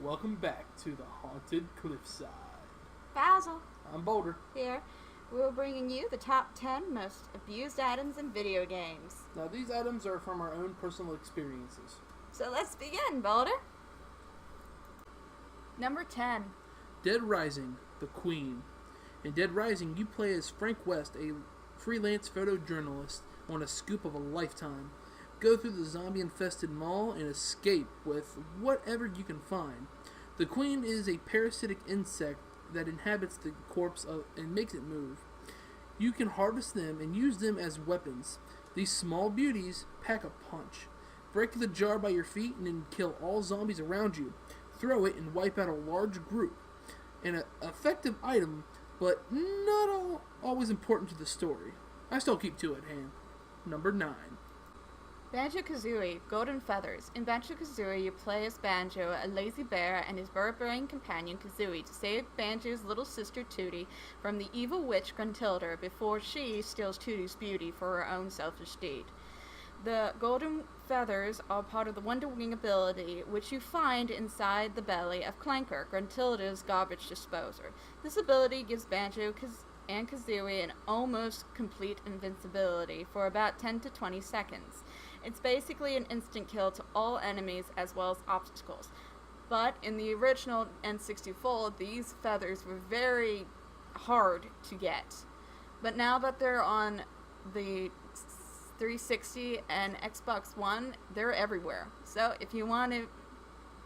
Welcome back to the Haunted Cliffside. Basil, I'm Boulder. here. We're bringing you the top 10 most abused items in video games. Now, these items are from our own personal experiences. So let's begin, Boulder. Number 10. Dead Rising, the Queen. In Dead Rising, you play as Frank West, a freelance photojournalist on a scoop of a lifetime. Go through the zombie-infested mall and escape with whatever you can find. The Queen is a parasitic insect that inhabits the corpse and makes it move. You can harvest them and use them as weapons. These small beauties pack a punch. Break the jar by your feet and then kill all zombies around you. Throw it and wipe out a large group. An effective item, but not always important to the story. I still keep two at hand. Number 9. Banjo Kazooie, Golden Feathers. In Banjo Kazooie, you play as Banjo, a lazy bear, and his bird-brain companion Kazooie to save Banjo's little sister Tootie from the evil witch Gruntilda before she steals Tootie's beauty for her own selfish deed. The Golden Feathers are part of the Wonder Wing ability, which you find inside the belly of Clanker, Gruntilda's garbage disposer. This ability gives Banjo and Kazooie an almost complete invincibility for about 10 to 20 seconds. It's basically an instant kill to all enemies as well as obstacles. But in the original N64, these feathers were very hard to get. But now that they're on the 360 and Xbox One, they're everywhere. So if you want to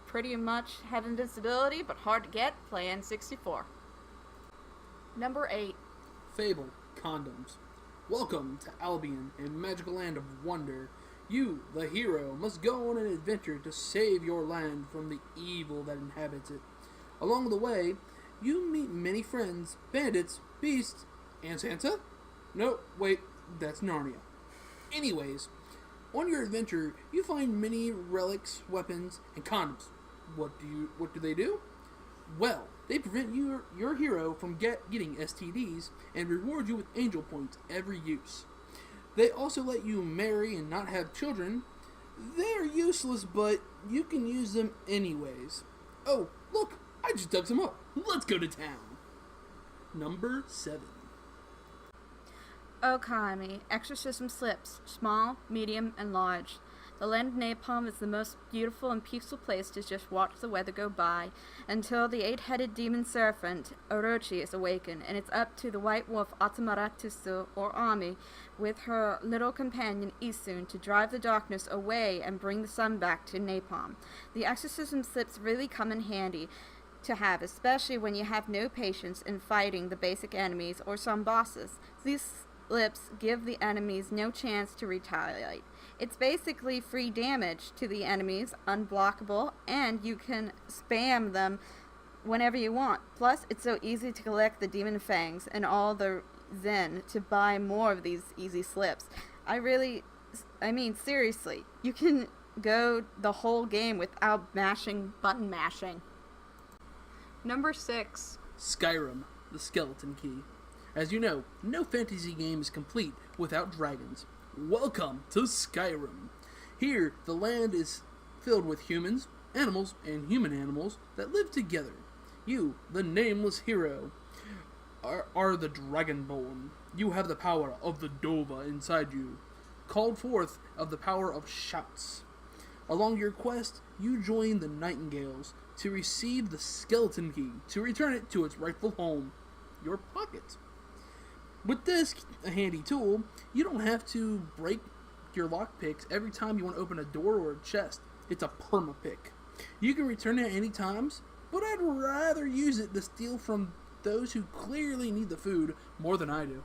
pretty much have invincibility but hard to get, play N64. Number 8. Fable, condoms. Welcome to Albion, a magical land of wonder. You, the hero, must go on an adventure to save your land from the evil that inhabits it. Along the way, you meet many friends, bandits, beasts, and Santa? No, wait, that's Narnia. Anyways, on your adventure, you find many relics, weapons, and condoms. What do they do? Well, they prevent your hero from getting STDs and reward you with angel points every use. They also let you marry and not have children. They're useless, but you can use them anyways. Oh, look, I just dug some up. Let's go to town. Number 7. Okami, Exorcism Slips, small, medium, and large. The land of Napalm is the most beautiful and peaceful place to just watch the weather go by, until the 8-headed demon serpent, Orochi, is awakened, and it's up to the white wolf Atamaratusu, or Ami, with her little companion Isun, to drive the darkness away and bring the sun back to Napalm. The exorcism slips really come in handy to have, especially when you have no patience in fighting the basic enemies or some bosses. These slips give the enemies no chance to retaliate. It's basically free damage to the enemies, unblockable, and you can spam them whenever you want. Plus, it's so easy to collect the demon fangs and all the Zen to buy more of these easy slips. I mean, seriously, you can go the whole game without button mashing. Number 6. Skyrim, the skeleton key. As you know, no fantasy game is complete without dragons. Welcome to Skyrim. Here, the land is filled with humans, animals, and human animals that live together. You, the nameless hero, are the Dragonborn. You have the power of the Dova inside you, called forth of the power of shouts. Along your quest, you join the Nightingales to receive the skeleton key, to return it to its rightful home, your pocket. With this handy tool, you don't have to break your lockpicks every time you want to open a door or a chest. It's a perma-pick. You can return it any times, but I'd rather use it to steal from those who clearly need the food more than I do.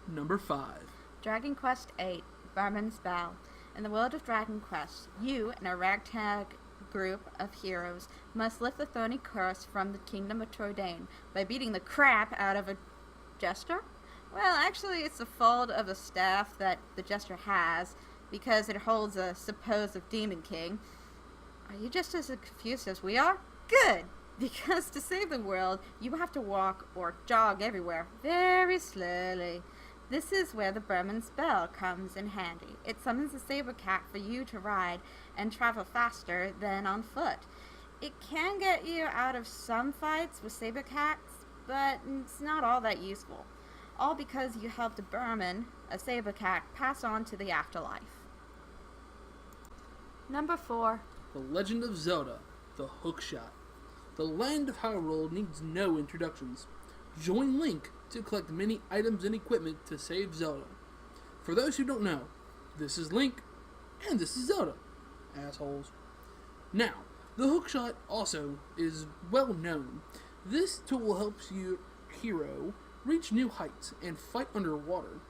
Number 5. Dragon Quest VIII, Barman's Bow. In the world of Dragon Quest, you and a ragtag group of heroes must lift the thorny curse from the kingdom of Trodain by beating the crap out of a jester? Well, actually, it's the fault of a staff that the jester has because it holds a supposed demon king. Are you just as confused as we are? Good! Because to save the world, you have to walk or jog everywhere very slowly. This is where the Bremen's Bell comes in handy. It summons a saber cat for you to ride and travel faster than on foot. It can get you out of some fights with saber cats, but it's not all that useful. All because you helped a Burman, a saber cat, pass on to the afterlife. Number 4. The Legend of Zelda, the Hookshot. The land of Hyrule needs no introductions. Join Link to collect many items and equipment to save Zelda. For those who don't know, this is Link, and this is Zelda. Assholes. Now, the Hookshot also is well known. This tool helps your hero reach new heights and fight underwater.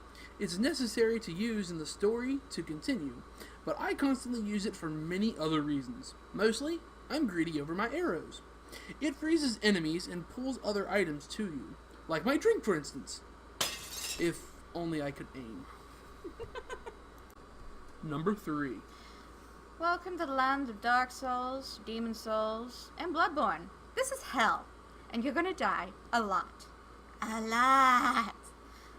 It's necessary to use in the story to continue, but I constantly use it for many other reasons. Mostly, I'm greedy over my arrows. It freezes enemies and pulls other items to you, like my drink, for instance. If only I could aim. Number 3. Welcome to the land of Dark Souls, Demon Souls, and Bloodborne. This is hell, and you're gonna die a lot. A lot!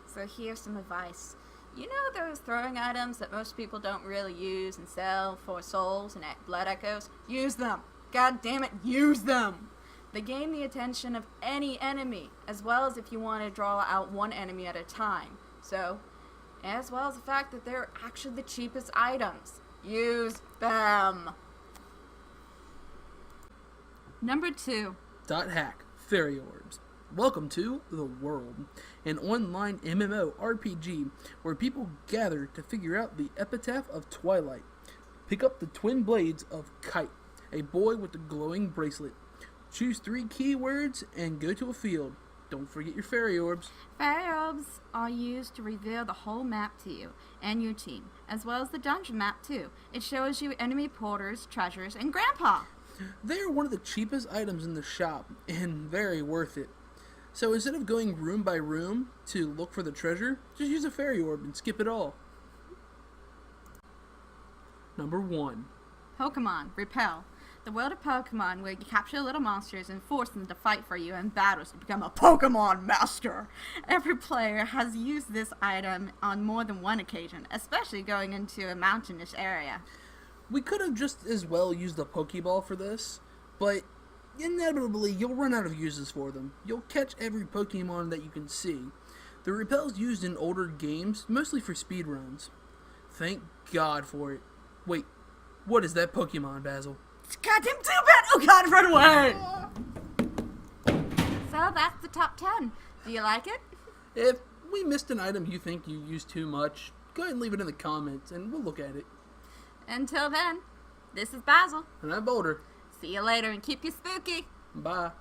So here's some advice. You know those throwing items that most people don't really use and sell for souls and blood echoes? Use them! God damn it, use them! They gain the attention of any enemy, as well as if you want to draw out one enemy at a time. So, as well as the fact that they're actually the cheapest items. Use them! Number 2. .hack Fairy Orbs. Welcome to The World, an online MMORPG where people gather to figure out the epitaph of Twilight. Pick up the twin blades of Kite, a boy with a glowing bracelet. Choose 3 keywords and go to a field. Don't forget your fairy orbs. Fairy orbs are used to reveal the whole map to you and your team, as well as the dungeon map too. It shows you enemy porters, treasures, and Grandpa. They are one of the cheapest items in the shop and very worth it. So instead of going room by room to look for the treasure, just use a fairy orb and skip it all. Number 1. Pokemon Repel. The world of Pokemon, where you capture little monsters and force them to fight for you in battles to become a Pokemon Master. Every player has used this item on more than one occasion, especially going into a mountainous area. We could have just as well used a Pokeball for this, but inevitably you'll run out of uses for them. You'll catch every Pokemon that you can see. The repel's used in older games, mostly for speedruns. Thank God for it. Wait, what is that Pokemon, Basil? It's goddamn Zubat! Oh god, run away! So that's the top 10. Do you like it? If we missed an item you think you used too much, go ahead and leave it in the comments and we'll look at it. Until then, this is Basil. And I'm Boulder. See you later and keep you spooky. Bye.